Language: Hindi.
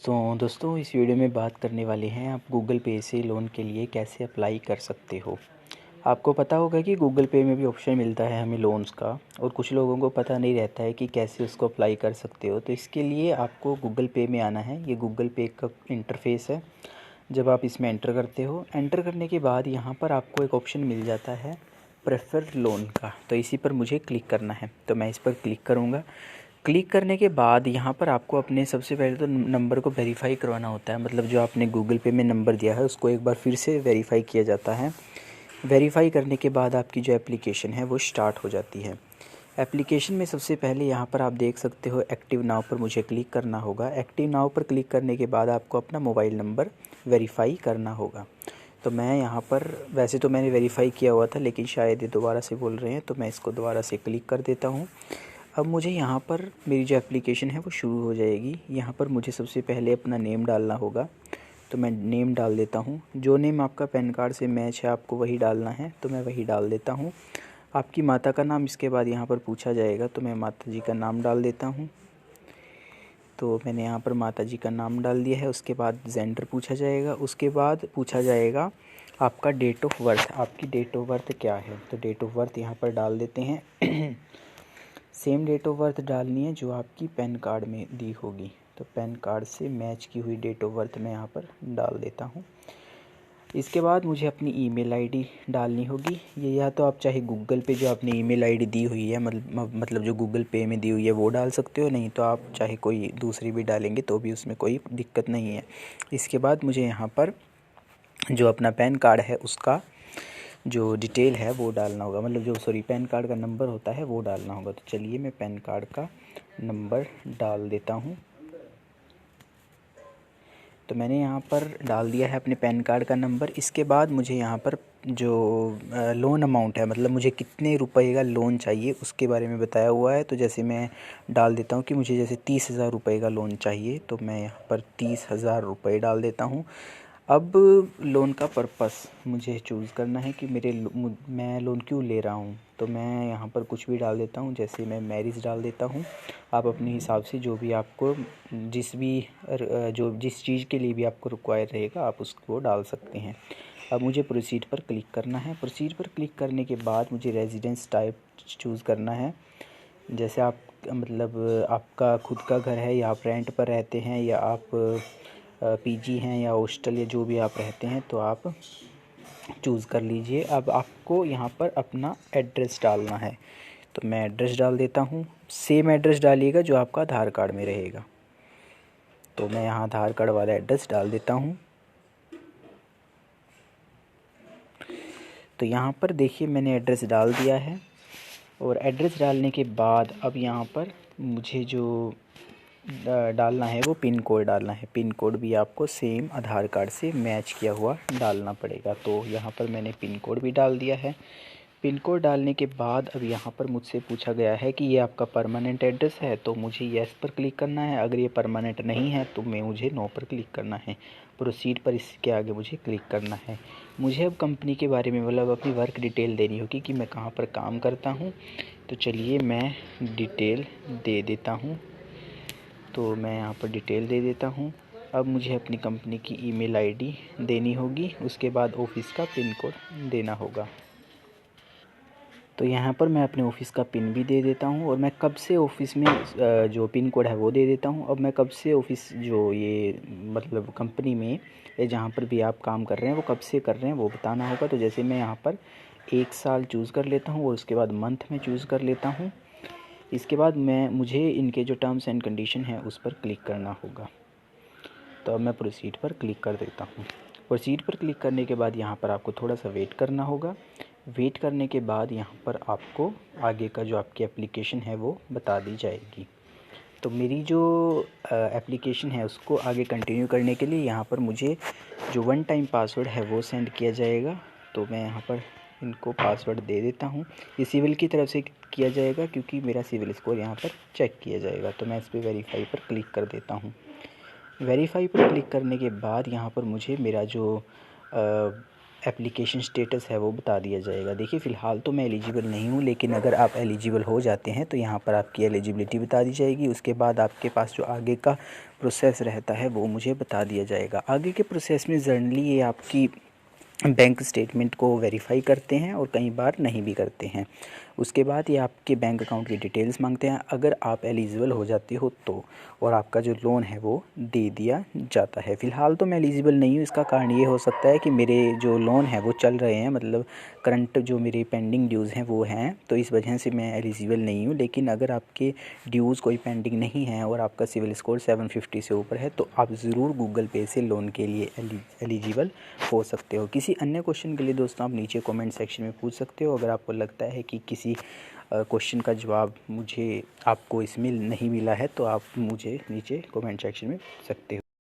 तो दोस्तों इस वीडियो में बात करने वाले हैं आप गूगल पे से लोन के लिए कैसे अप्लाई कर सकते हो। आपको पता होगा कि गूगल पे में भी ऑप्शन मिलता है हमें लोन्स का, और कुछ लोगों को पता नहीं रहता है कि कैसे उसको अप्लाई कर सकते हो। तो इसके लिए आपको गूगल पे में आना है। ये गूगल पे का इंटरफेस है। जब आप इसमें एंटर करते हो, एंटर करने के बाद यहाँ पर आपको एक ऑप्शन मिल जाता है प्रेफर लोन का। तो इसी पर मुझे क्लिक करना है, तो मैं इस पर क्लिक करूँगा। क्लिक करने के बाद यहाँ पर आपको अपने सबसे पहले तो नंबर को वेरीफ़ाई करवाना होता है। मतलब जो आपने गूगल पे में नंबर दिया है उसको एक बार फिर से वेरीफ़ाई किया जाता है। वेरीफ़ाई करने के बाद आपकी जो एप्लीकेशन है वो स्टार्ट हो जाती है। एप्लीकेशन में सबसे पहले यहाँ पर आप देख सकते हो एक्टिव नाउ पर मुझे क्लिक करना होगा। एक्टिव नाउ पर क्लिक करने के बाद आपको अपना मोबाइल नंबर वेरीफ़ाई करना होगा। तो मैं यहाँ पर, वैसे तो मैंने वेरीफ़ाई किया हुआ था लेकिन शायद ये दोबारा से बोल रहे हैं, तो मैं इसको दोबारा से क्लिक कर देता हूँ। अब मुझे यहाँ पर मेरी जो एप्लीकेशन है वो शुरू हो जाएगी। यहाँ पर मुझे सबसे पहले अपना नेम डालना होगा, तो मैं नेम डाल देता हूँ। जो नेम आपका पैन कार्ड से मैच है आपको वही डालना है, तो मैं वही डाल देता हूँ। आपकी माता का नाम इसके बाद यहाँ पर पूछा जाएगा, तो मैं माता जी का नाम डाल देता हूँ। तो मैंने यहाँ पर माता जी का नाम डाल दिया है। उसके बाद जेंडर पूछा जाएगा। उसके बाद पूछा जाएगा आपका डेट ऑफ बर्थ, आपकी डेट ऑफ बर्थ क्या है। तो डेट ऑफ बर्थ यहाँ पर डाल देते हैं। सेम डेट ऑफ बर्थ डालनी है जो आपकी पैन कार्ड में दी होगी। तो पैन कार्ड से मैच की हुई डेट ऑफ बर्थ मैं यहाँ पर डाल देता हूँ। इसके बाद मुझे अपनी ईमेल आईडी डालनी होगी। ये या तो आप चाहे गूगल पे जो आपने ईमेल आईडी दी हुई है, मतलब जो गूगल पे में दी हुई है वो डाल सकते हो, नहीं तो आप चाहे कोई दूसरी भी डालेंगे तो भी उसमें कोई दिक्कत नहीं है। इसके बाद मुझे यहाँ पर जो अपना पैन कार्ड है उसका जो डिटेल है वो डालना होगा, मतलब जो पैन कार्ड का नंबर होता है वो डालना होगा। तो चलिए मैं पैन कार्ड का नंबर डाल देता हूँ। तो मैंने यहाँ पर डाल दिया है अपने पैन कार्ड का नंबर। इसके बाद मुझे यहाँ पर जो लोन अमाउंट है, मतलब मुझे कितने रुपए का लोन चाहिए उसके बारे में बताया हुआ है। तो जैसे मैं डाल देता हूँ कि मुझे जैसे 30,000 रुपये का लोन चाहिए, तो मैं यहाँ पर 30,000 रुपये डाल देता हूँ। अब लोन का पर्पस मुझे चूज़ करना है कि मैं लोन क्यों ले रहा हूँ। तो मैं यहाँ पर कुछ भी डाल देता हूँ, जैसे मैं मैरिज डाल देता हूँ। आप अपने हिसाब से जो भी आपको जिस चीज़ के लिए भी आपको रिक्वायर रहेगा आप उसको डाल सकते हैं। अब मुझे प्रोसीड पर क्लिक करना है। प्रोसीड पर क्लिक करने के बाद मुझे रेजिडेंस टाइप चूज़ करना है। जैसे आप, मतलब आपका खुद का घर है या आप रेंट पर रहते हैं या आप पीजी हैं या हॉस्टल या जो भी आप रहते हैं, तो आप चूज़ कर लीजिए। अब आपको यहाँ पर अपना एड्रेस डालना है, तो मैं एड्रेस डाल देता हूँ। सेम एड्रेस डालिएगा जो आपका आधार कार्ड में रहेगा। तो मैं यहाँ आधार कार्ड वाला एड्रेस डाल देता हूँ। तो यहाँ पर देखिए मैंने एड्रेस डाल दिया है। और एड्रेस डालने के बाद अब यहाँ पर मुझे जो डालना है वो पिन कोड डालना है। पिन कोड भी आपको सेम आधार कार्ड से मैच किया हुआ डालना पड़ेगा। तो यहाँ पर मैंने पिन कोड भी डाल दिया है। पिन कोड डालने के बाद अब यहाँ पर मुझसे पूछा गया है कि ये आपका परमानेंट एड्रेस है, तो मुझे येस पर क्लिक करना है। अगर ये परमानेंट नहीं है तो मुझे नो पर क्लिक करना है। प्रोसीड पर इसके आगे मुझे क्लिक करना है। मुझे अब कंपनी के बारे में, मतलब अपनी वर्क डिटेल देनी होगी कि मैं कहाँ पर काम करता हूँ। तो चलिए मैं डिटेल दे देता हूँ। तो मैं यहाँ पर डिटेल दे देता हूँ। अब मुझे अपनी कंपनी की ईमेल आईडी देनी होगी, उसके बाद ऑफ़िस का पिन कोड देना होगा। तो यहाँ पर मैं अपने ऑफ़िस का पिन भी दे देता हूँ, और मैं कब से ऑफ़िस में जो पिन कोड है वो दे देता हूँ। अब मैं कब से ऑफ़िस, जो ये मतलब कंपनी में या जहाँ पर भी आप काम कर रहे हैं वो कब से कर रहे हैं वो बताना होगा। तो जैसे मैं यहाँ पर 1 साल चूज़ कर लेता हूँ और उसके बाद मंथ में चूज़ कर लेता हूँ। इसके बाद मुझे इनके जो टर्म्स एंड कंडीशन है उस पर क्लिक करना होगा। तो अब मैं प्रोसीड पर क्लिक कर देता हूँ। प्रोसीड पर क्लिक करने के बाद यहाँ पर आपको थोड़ा सा वेट करना होगा। वेट करने के बाद यहाँ पर आपको आगे का जो आपकी एप्लीकेशन है वो बता दी जाएगी। तो मेरी जो एप्लीकेशन है उसको आगे कंटिन्यू करने के लिए यहाँ पर मुझे जो वन टाइम पासवर्ड है वो सेंड किया जाएगा। तो मैं यहाँ पर इनको पासवर्ड दे देता हूँ। ये सिविल की तरफ से किया जाएगा क्योंकि मेरा सिविल स्कोर यहाँ पर चेक किया जाएगा। तो मैं इस पर वेरीफाई पर क्लिक कर देता हूँ। वेरीफाई पर क्लिक करने के बाद यहाँ पर मुझे मेरा जो एप्लीकेशन स्टेटस है वो बता दिया जाएगा। देखिए फ़िलहाल तो मैं एलिजिबल नहीं हूँ, लेकिन अगर आप एलिजिबल हो जाते हैं तो यहाँ पर आपकी एलिजिबिलिटी बता दी जाएगी। उसके बाद आपके पास जो आगे का प्रोसेस रहता है वो मुझे बता दिया जाएगा। आगे के प्रोसेस में जनरली ये आपकी बैंक स्टेटमेंट को वेरीफाई करते हैं और कई बार नहीं भी करते हैं। उसके बाद ये आपके बैंक अकाउंट की डिटेल्स मांगते हैं। अगर आप एलिजिबल हो जाते हो तो, और आपका जो लोन है वो दे दिया जाता है। फ़िलहाल तो मैं एलिजिबल नहीं हूँ। इसका कारण ये हो सकता है कि मेरे जो लोन है वो चल रहे हैं, मतलब करंट जो मेरे पेंडिंग ड्यूज़ हैं वो हैं, तो इस वजह से मैं एलिजिबल नहीं हूँ। लेकिन अगर आपके ड्यूज़ कोई पेंडिंग नहीं है और आपका सिविल स्कोर 750 से ऊपर है तो आप ज़रूर गूगल पे से लोन के लिए एलिजिबल हो सकते हो। किसी अन्य क्वेश्चन के लिए दोस्तों आप नीचे कमेंट सेक्शन में पूछ सकते हो। अगर आपको लगता है कि किसी क्वेश्चन का जवाब मुझे आपको इसमें नहीं मिला है तो आप मुझे नीचे कमेंट सेक्शन में पूछ सकते हो।